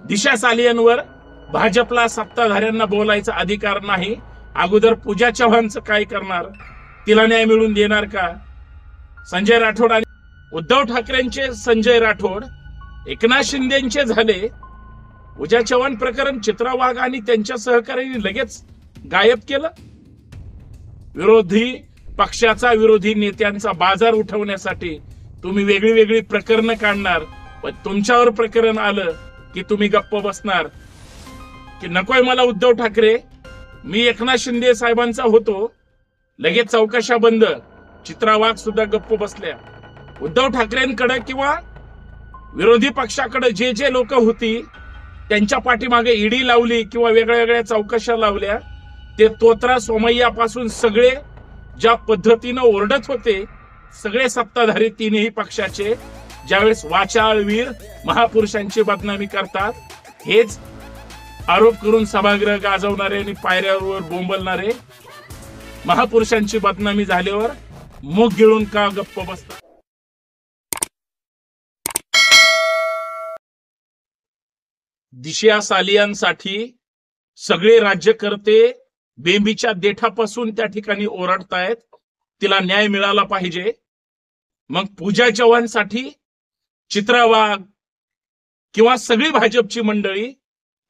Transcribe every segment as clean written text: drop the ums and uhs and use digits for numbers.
दिशा सालियनवर भाजपला सत्ताधाऱ्यांना बोलायचा अधिकार नाही। अगोदर पूजा चव्हाणचं काय करणार, तिला न्याय मिळवून देणार का? संजय राठोड आणि उद्धव ठाकरेंचे संजय राठोड एकनाथ शिंदेचे झाले। पूजा चव्हाण प्रकरण चित्रा वाघ आणि त्यांच्या सहकार्याने लगेच गायब केलं। विरोधी पक्षाचा, विरोधी नेत्यांचा बाजार उठवण्यासाठी तुम्ही वेगळी वेगळी प्रकरणं काढणार, पण तुमच्यावर प्रकरण आलं की तुम्ही गप्प बसणार की नकोय मला उद्धव ठाकरे, मी एकनाथ शिंदे साहेबांचा होतो, लगेच चौकशा बंद। चित्रा वाघ सुद्धा गप्प बसल्या। उद्धव ठाकरेंकडे किंवा विरोधी पक्षाकडे जे जे लोक होती त्यांच्या पाठीमागे ईडी लावली किंवा वेगळ्या वेगळ्या चौकशा लावल्या, ते तोत्रा सोमय्यापासून सगळे ज्या पद्धतीनं ओरडत होते, सगळे सत्ताधारी तीनही पक्षाचे ज्यावेळेस वाचाळवीर महापुरुषांची बदनामी करतात, हेच आरोप करून सभागृह गाजवणारे आणि पायऱ्यावर बोंबलणारे महापुरुषांची बदनामी झाल्यावर मुख गिळून का गप्प बसतात? दिशा सालियनसाठी सगळे राज्यकर्ते बेंबीच्या देठापासून त्या ठिकाणी ओरडतायत, तिला न्याय मिळाला पाहिजे। मग पूजा चव्हाणसाठी चित्रा वाघ किंवा सगळी भाजपची मंडळी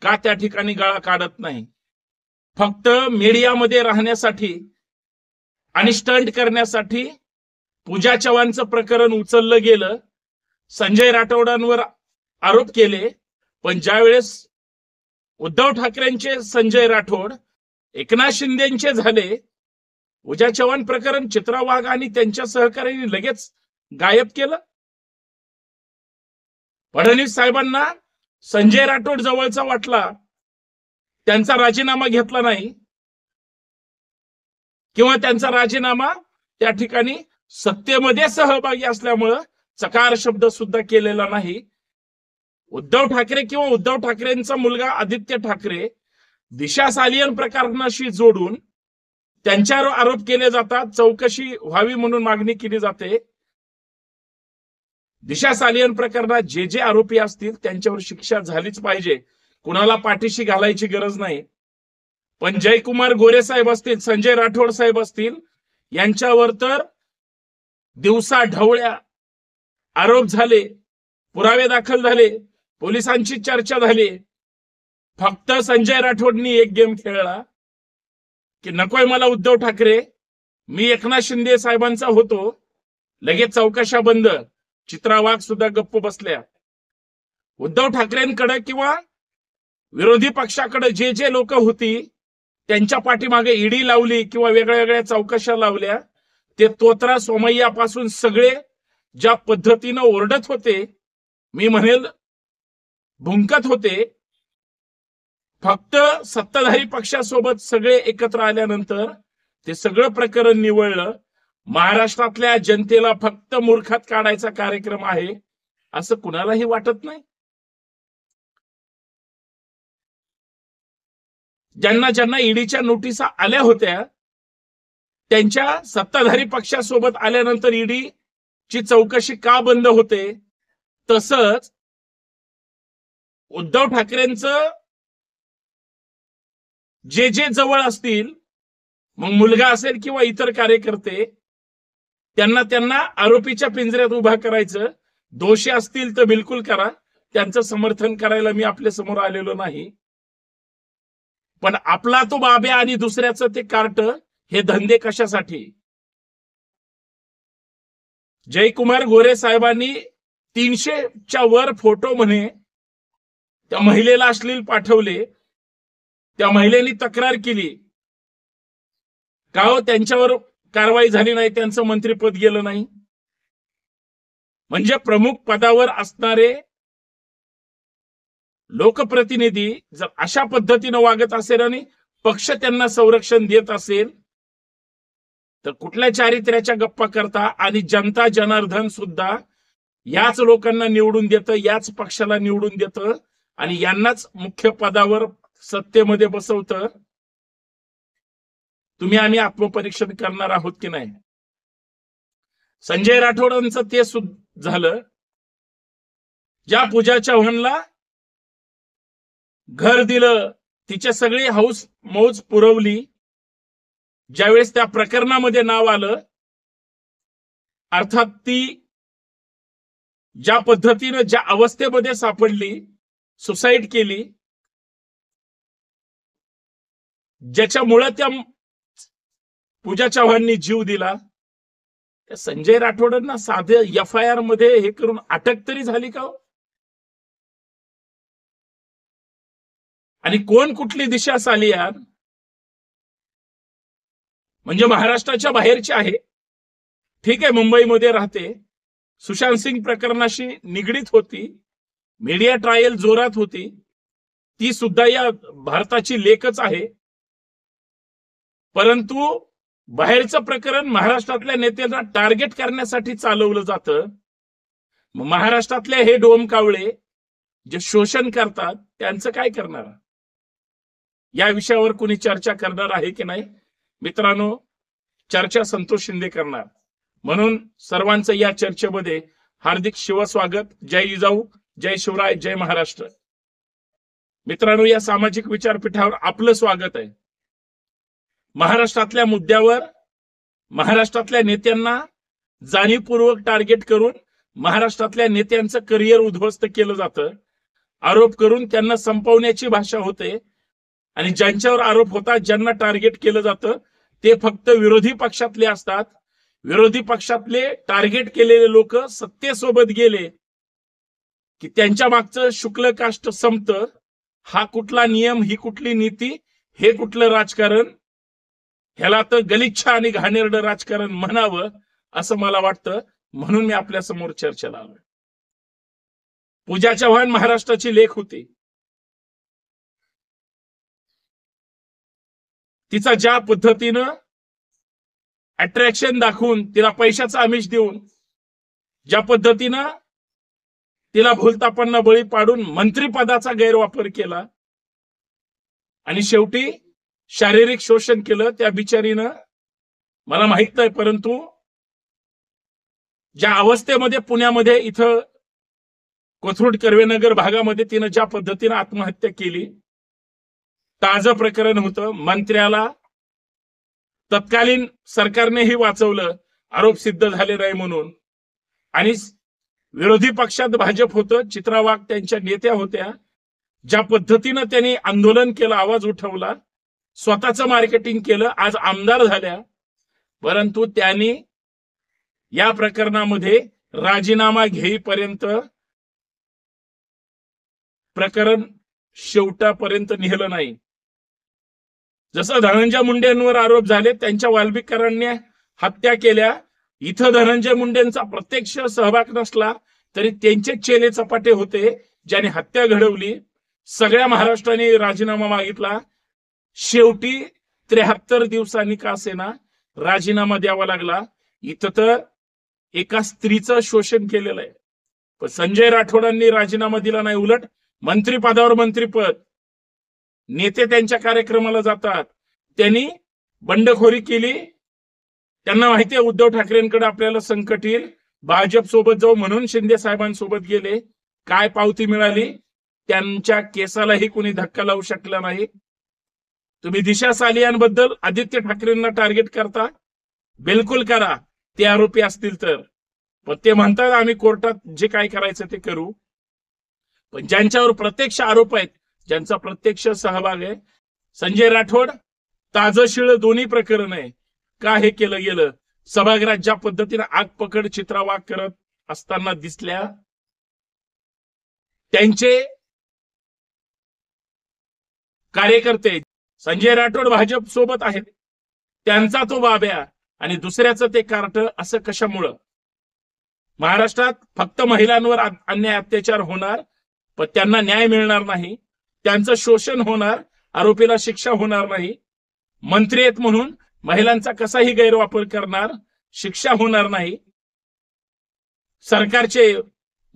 का त्या ठिकाणी गळा काढत नाही? फक्त मीडियामध्ये राहण्यासाठी आणि स्टंट करण्यासाठी पूजा चव्हाणचं प्रकरण उचललं गेलं, संजय राठोडांवर आरोप केले, पण ज्यावेळेस उद्धव ठाकरेंचे संजय राठोड एकनाथ शिंदेचे झाले, पूजा चव्हाण प्रकरण चित्रा वाघ आणि त्यांच्या सहकार्याने लगेच गायब केलं। फडणवीस साहेबांना संजय राठोड जवळचा वाटला, त्यांचा राजीनामा घेतला नाही किंवा त्यांचा राजीनामा त्या ठिकाणी सत्तेमध्ये सहभागी असल्यामुळं चकार शब्द सुद्धा केलेला नाही। उद्धव ठाकरे किंवा उद्धव ठाकरेंचा मुलगा आदित्य ठाकरे दिशा सालियन प्रकरणाशी जोडून त्यांच्यावर आरोप केले जातात, चौकशी व्हावी म्हणून मागणी केली जाते। दिशा सालियन प्रकरणात जे जे आरोपी असतील त्यांच्यावर शिक्षा झालीच पाहिजे, कुणाला पाठीशी घालायची गरज नाही। पण जयकुमार गोरे साहेब असतील, संजय राठोड साहेब असतील, यांच्यावर तर दिवसा ढवळ्या आरोप झाले, पुरावे दाखल झाले, पोलिसांची चर्चा झाली। फक्त संजय राठोडनी एक गेम खेळला की नकोय मला उद्धव ठाकरे, मी एकनाथ शिंदे साहेबांचा होतो, लगेच चौकशा बंद। चित्रा वाघ सुद्धा गप्प बसल्या। उद्धव ठाकरेंकडे किंवा विरोधी पक्षाकडे जे जे लोक होती त्यांच्या पाठीमागे ईडी लावली किंवा वेगळ्या वेगळ्या चौकशा लावल्या, ते तोत्रा सोमय्यापासून सगळे ज्या पद्धतीनं ओरडत होते, मी म्हणेल भुंकत होते, फक्त सत्ताधारी पक्षासोबत सगळे एकत्र आल्यानंतर ते सगळं प्रकरण निवळलं। महाराष्ट्रातल्या जनतेला फक्त मूर्खात काढायचा कार्यक्रम आहे असं कुणालाही वाटत नाही। ज्यांना ज्यांना ईडीच्या नोटिसा आल्या होत्या, त्यांच्या सत्ताधारी पक्षासोबत आल्यानंतर ईडी ची चौकशी का बंद होते? तसंच उद्धव ठाकरेंचं जे जे जवळ असतील, मग मुलगा असेल किंवा इतर कार्यकर्ते, त्यांना आरोपीच्या पिंजऱ्यात उभा करायचं। दोषी असतील तर बिलकुल करा, त्यांचं समर्थन करायला मी आपल्या समोर आलेलो नाही। पण आपला तो बाब्या आणि दुसऱ्याचं ते कार्ट, हे धंदे कशासाठी? जयकुमार गोरे साहेबांनी 300च्या वर फोटो म्हणे त्या महिलेला अश्लील पाठवले, त्या महिलेने तक्रार केली का हो त्यांच्यावर कारवाई झाली नाही, त्यांचं मंत्रिपद गेलं नाही? म्हणजे प्रमुख पदावर असणारे लोकप्रतिनिधी जर अशा पद्धतीने वागत असेल आणि पक्ष त्यांना संरक्षण देत असेल, तर कुठल्या चारित्र्याच्या गप्पा करता? आणि जनता जनार्दन सुद्धा याच लोकांना निवडून देतं, याच पक्षाला निवडून देतं आणि यांनाच मुख्य पदावर सत्तेमध्ये बसवतं। तुम्ही आम्ही आत्मपरीक्षण करणार आहोत की नाही? संजय राठोडांचं ते झालं, ज्या पूजा चव्हाणला घर दिलं, तिच्या सगळी हौस मौज पुरवली. ज्यावेळेस त्या प्रकरणामध्ये नाव आलं, अर्थात ती ज्या पद्धतीनं ज्या अवस्थेमध्ये सापडली, सुसाईड केली, ज्याच्यामुळे त्या पूजा चव्हाणनी जीव दिला, त्या संजय राठोडांना साधे FIR मध्ये हे करून अटक तरी झाली का? आणि कोण कुठली दिशा साली यार? म्हणजे महाराष्ट्राच्या बाहेरची आहे, ठीक आहे, मुंबईमध्ये राहते, सुशांत सिंग प्रकरणाशी निगडीत होती, मीडिया ट्रायल जोरात होती, ती सुद्धा या भारताची लेखच आहे. परंतु बाहेरचं प्रकरण महाराष्ट्रातल्या नेत्यांना टार्गेट करण्यासाठी चालवलं जातं. महाराष्ट्रातले हे डोमकावळे जे शोषण करतात त्यांचं काय करणार? या विषयावर कोणी चर्चा करणार आहे की नाही? मित्रांनो, चर्चा संतोष शिंदे करणार, म्हणून सर्वांचं या चर्चेमध्ये हार्दिक शिवस्वागत. जय जिजाऊ, जय शिवराय, जय महाराष्ट्र. मित्रांनो, या सामाजिक विचारपीठावर आपलं स्वागत आहे. महाराष्ट्रातल्या मुद्द्यावर महाराष्ट्रातल्या नेत्यांना जाणीवपूर्वक टार्गेट करून महाराष्ट्रातल्या नेत्यांचं करिअर उद्ध्वस्त केलं जातं. आरोप करून त्यांना संपवण्याची भाषा होते, आणि ज्यांच्यावर आरोप होतात, ज्यांना टार्गेट केलं जातं, ते फक्त विरोधी पक्षातले असतात. विरोधी पक्षातले टार्गेट केलेले लोक सत्तेसोबत गेले की त्यांच्या मागचं शुक्ल काष्ट संपतं. हा कुठला नियम, ही कुठली नीती, हे कुठलं राजकारण? ह्याला तर गलिच्छ आणि घाणेरडं राजकारण म्हणावं असं मला वाटतं. म्हणून मी आपल्या समोर चर्चेला आलोय. पूजा चव्हाण महाराष्ट्राची लेख होती. तिचा ज्या पद्धतीनं अट्रॅक्शन दाखवून, तिला पैशाचं आमिष देऊन, ज्या पद्धतीनं तिला भूलतापांना बळी पाडून मंत्रिपदाचा गैरवापर केला आणि शेवटी शारीरिक शोषण केलं त्या बिचारीनं, मला माहित नाही, परंतु ज्या अवस्थेमध्ये पुण्यामध्ये इथं कोथरूड कर्वेनगर भागामध्ये तिनं ज्या पद्धतीनं आत्महत्या केली, ताजं प्रकरण होतं. मंत्र्याला तत्कालीन सरकारनेही वाचवलं, आरोप सिद्ध झाले नाही म्हणून. आणि विरोधी पक्षात भाजप होतं, चित्रा वाघ त्यांच्या नेत्या होत्या. ज्या पद्धतीनं त्यांनी आंदोलन केलं, आवाज उठवला, स्वतःचं मार्केटिंग केलं, आज आमदार झाल्या. परंतु त्यांनी या प्रकरणामध्ये राजीनामा घेईपर्यंत प्रकरण शेवटापर्यंत नेलं नाही. जसं धनंजय मुंडेंवर आरोप झाले, त्यांच्या वाल्मिकरांनी हत्या केल्या, इथं धनंजय मुंडेंचा प्रत्यक्ष सहभाग नसला तरी त्यांचे चेले चपाटे होते ज्यांनी हत्या घडवली. सगळ्या महाराष्ट्राने राजीनामा मागितला. शेवटी 73 दिवसांनी का असेना राजीनामा द्यावा लागला. इथं तर एका स्त्रीचं शोषण केलेलं आहे, पण संजय राठोडांनी राजीनामा दिला नाही. उलट मंत्रिपदावर मंत्रिपद, नेते त्यांच्या कार्यक्रमाला जातात, त्यांनी बंडखोरी केली. त्यांना माहिती आहे उद्धव ठाकरेंकडे आपल्याला संकट येईल, भाजप सोबत जाऊ म्हणून शिंदे साहेबांसोबत गेले. काय पावती मिळाली? त्यांच्या केसालाही कोणी धक्का लावू शकला नाही. तुम्ही दिशा सालियांबद्दल आदित्य ठाकरेंना टार्गेट करता, बिलकुल करा, ते आरोपी असतील तर. पण ते म्हणतात आम्ही कोर्टात जे काय करायचं ते करू. पण ज्यांच्यावर प्रत्यक्ष आरोप आहेत, ज्यांचा प्रत्यक्ष सहभाग आहे, संजय राठोड ताजं शिळ दोन्ही प्रकरण आहे. का हे केलं गेलं? सभागृहात ज्या पद्धतीने आग पकड चित्रा वाघ करत असताना दिसल्या, त्यांचे कार्यकर्ते संजय राठोड भाजप सोबत आहेत, त्यांचा तो बाब्या आणि दुसऱ्याचं ते कार्ट, असं कशामुळं? महाराष्ट्रात फक्त महिलांवर अन्याय अत्याचार होणार, पण त्यांना न्याय मिळणार नाही, त्यांचं शोषण होणार, आरोपीला शिक्षा होणार नाही. मंत्री आहेत म्हणून महिलांचा कसाही गैरवापर करणार, शिक्षा होणार नाही. सरकारचे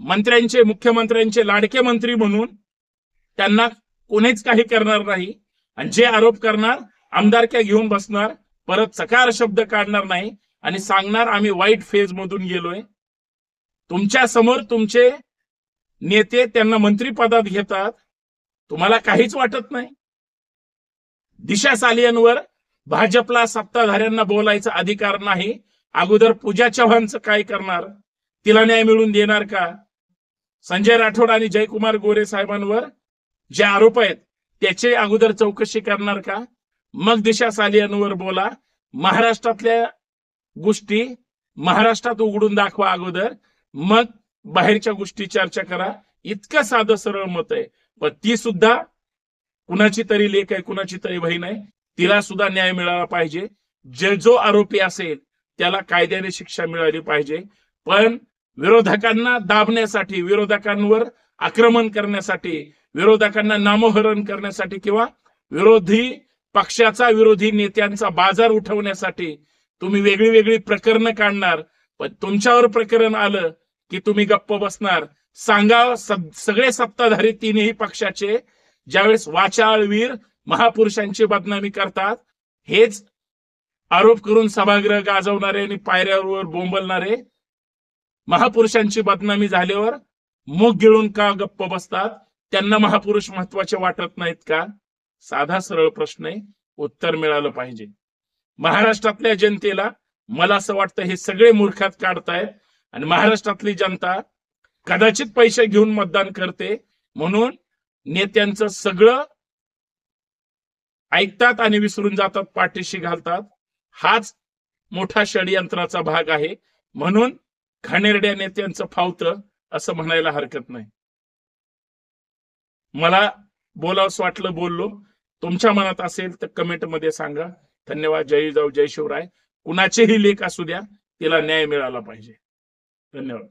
मंत्र्यांचे, मुख्यमंत्र्यांचे लाडके मंत्री म्हणून त्यांना कोणीच काही करणार नाही. आणि जे आरोप करणार, आमदारक्या घेऊन बसणार, परत सकार शब्द काढणार नाही आणि सांगणार आम्ही वाईट फेज मधून गेलोय. तुमच्या समोर तुमचे नेते त्यांना मंत्रिपदात घेतात, तुम्हाला काहीच वाटत नाही? दिशा सालियनवर भाजपला सत्ताधाऱ्यांना बोलायचा अधिकार नाही. अगोदर पूजा चव्हाणचं काय करणार? तिला न्याय मिळवून देणार का? संजय राठोड आणि जयकुमार गोरे साहेबांवर जे आरोप आहेत त्याचे अगोदर चौकशी करणार का? मग दिशा सालियनवर बोला. महाराष्ट्रातल्या गोष्टी महाराष्ट्रात उघडून दाखवा अगोदर, मग बाहेरच्या गोष्टी चर्चा करा. इतकं साधं सरळ मत आहे. पण ती सुद्धा कुणाची तरी लेख आहे, कुणाची तरी बहीण आहे. तिला सुद्धा न्याय मिळाला पाहिजे. जो आरोपी असेल त्याला कायद्याने शिक्षा मिळाली पाहिजे. पण विरोधकांना दाबण्यासाठी, विरोधकांवर आक्रमण करण्यासाठी, विरोधकांना नामोहरण करण्यासाठी किंवा विरोधी पक्षाचा, विरोधी नेत्यांचा बाजार उठवण्यासाठी तुम्ही वेगळी वेगळी प्रकरणं काढणार. पण तुमच्यावर प्रकरण आलं की तुम्ही गप्प बसणार. सांगा, सगळे सत्ताधारी तीनही पक्षाचे ज्यावेळेस वाचाळवीर महापुरुषांची बदनामी करतात, हेच आरोप करून सभागृह गाजवणारे आणि पायऱ्यावर बोंबलणारे महापुरुषांची बदनामी झाल्यावर मुख गिळून का गप्प बसतात? त्यांना महापुरुष महत्वाचे वाटत नाहीत का? साधा सरळ प्रश्न आहे, उत्तर मिळालं पाहिजे. महाराष्ट्रातल्या जनतेला मला असं वाटतं हे सगळे मूर्खात काढतायत आणि महाराष्ट्रातली जनता कदाचित पैसे घेऊन मतदान करते म्हणून नेत्यांचं सगळं ऐकतात आणि विसरून जातात, पाठीशी घालतात. हाच मोठा षडयंत्राचा भाग आहे. म्हणून घाणेरड्या नेत्यांचं फावतं असं म्हणायला हरकत नाही. मला बोलावंसं वाटलं, बोललो. तुमच्या मनात असेल तर कमेंट मध्ये सांगा. धन्यवाद. जय जाऊ, जय शिवराय. कुणाचेही लेख असू द्या, तिला न्याय मिळाला पाहिजे. धन्यवाद.